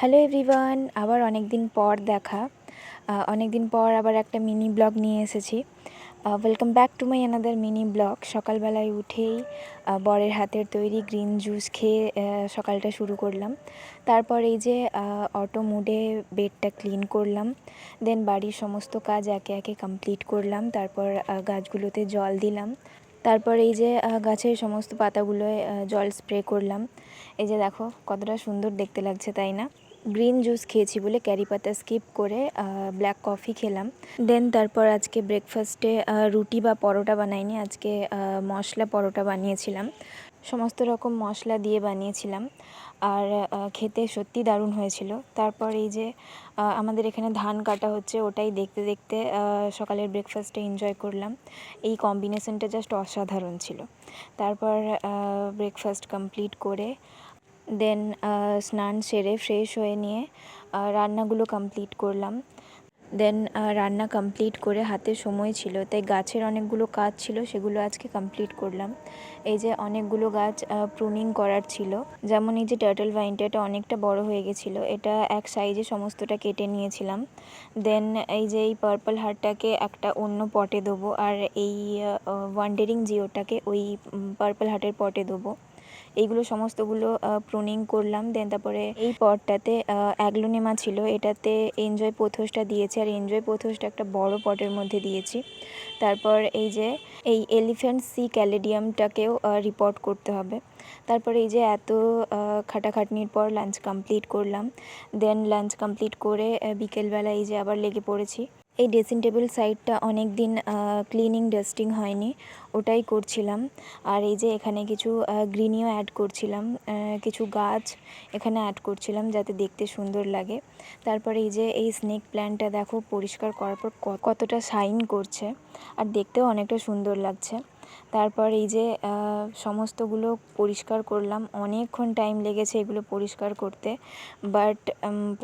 Hello everyone, আবার অনেক দিন পর দেখা। অনেক দিন পর আবার একটা মিনি ব্লগ নিয়ে এসেছি। Welcome back to my another mini blog. সকালবেলায় উঠেই বরের হাতের তৈরি গ্রিন জুস খেয়ে সকালটা শুরু করলাম। তারপর এই যে অটো মুডে বেডটা ক্লিন করলাম, দেন বাড়ির সমস্ত কাজ একে একে কমপ্লিট করলাম। তারপর গাছগুলোতে জল দিলাম। তারপর এই যে গাছের সমস্ত পাতাগুলোয় জল স্প্রে করলাম। এই যে দেখো কতটা সুন্দর দেখতে লাগছে, তাই না? গ্রিন জুস খেয়েছি বলে ক্যারি পাতা স্কিপ করে ব্ল্যাক কফি খেলাম। দেন তারপর আজকে ব্রেকফাস্টে রুটি বা পরোটা বানাইনি, আজকে মশলা পরোটা বানিয়েছিলাম। সমস্ত রকম মশলা দিয়ে বানিয়েছিলাম, আর খেতে সত্যি দারুণ হয়েছিল। তারপর এই যে আমাদের এখানে ধান কাটা হচ্ছে, ওটাই দেখতে দেখতে সকালের ব্রেকফাস্টে এনজয় করলাম। এই কম্বিনেশনটা জাস্ট অসাধারণ ছিল। তারপর ব্রেকফাস্ট কমপ্লিট করে দেন স্নান সেরে ফ্রেশ হয়ে নিয়ে রান্নাগুলো কমপ্লিট করলাম। দেন রান্না কমপ্লিট করে হাতে সময় ছিল, তাই গাছের অনেকগুলো কাজ ছিল, সেগুলো আজকে কমপ্লিট করলাম। এই যে অনেকগুলো গাছ প্রুনিং করার ছিল, যেমন এই যে টার্টল ভাইনটা, এটা অনেকটা বড় হয়ে গেছিলো, এটা এক সাইজে সমস্তটা কেটে নিয়েছিলাম। দেন এই যে এই পার্পল হার্টটাকে একটা অন্য পটে দেবো, আর এই ওয়ান্ডারিং জিওটাকে ওই পার্পল হার্টের পটে দেবো। এইগুলো সমস্তগুলো প্রুনিং করলাম। দেন তারপরে এই পটটাতে অ্যাগলোনেমা ছিল, এটাতে এনজয় পোথোসটা দিয়েছি, আর এনজয় পোথোসটা একটা বড় পটের মধ্যে দিয়েছি। তারপর এই যে এই এলিফ্যান্ট সি ক্যালেডিয়ামটাকেও রিপোর্ট করতে হবে। তারপরে এই যে এত খাটাখাটনির পর লাঞ্চ কমপ্লিট করলাম। দেন লাঞ্চ কমপ্লিট করে বিকেলবেলা এই যে আবার লেগে পড়েছি। এই ড্রেসিং টেবিল সাইডটা অনেক দিন ক্লিনিং ডাস্টিং হয়নি, ওটাই করছিলাম। আর এই যে এখানে কিছু গ্রিনিও অ্যাড করছিলাম, কিছু গাছ এখানে অ্যাড করছিলাম যাতে দেখতে সুন্দর লাগে। তারপরে এই যে এই স্নেক প্ল্যান্টটা দেখো পরিষ্কার করার পর কতটা শাইন করছে, আর দেখতেও অনেকটা সুন্দর লাগছে। তারপর এই যে সমস্তগুলো পরিষ্কার করলাম, অনেকক্ষণ টাইম লেগেছে এগুলো পরিষ্কার করতে, বাট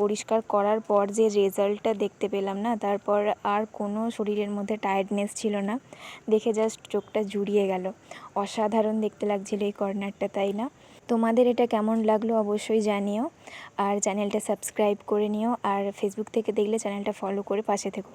পরিষ্কার করার পর যে রেজাল্টটা দেখতে পেলাম না, তারপর আর কোনো শরীরের মধ্যে টায়ার্ডনেস ছিল না, দেখে জাস্ট চোখটা জুড়িয়ে গেল। অসাধারণ দেখতে লাগছিল এই কর্নারটা, তাই না? তোমাদের এটা কেমন লাগলো অবশ্যই জানিও, আর চ্যানেলটা সাবস্ক্রাইব করে নিও, আর ফেসবুক থেকে দেখলে চ্যানেলটা ফলো করে পাশে থেকো।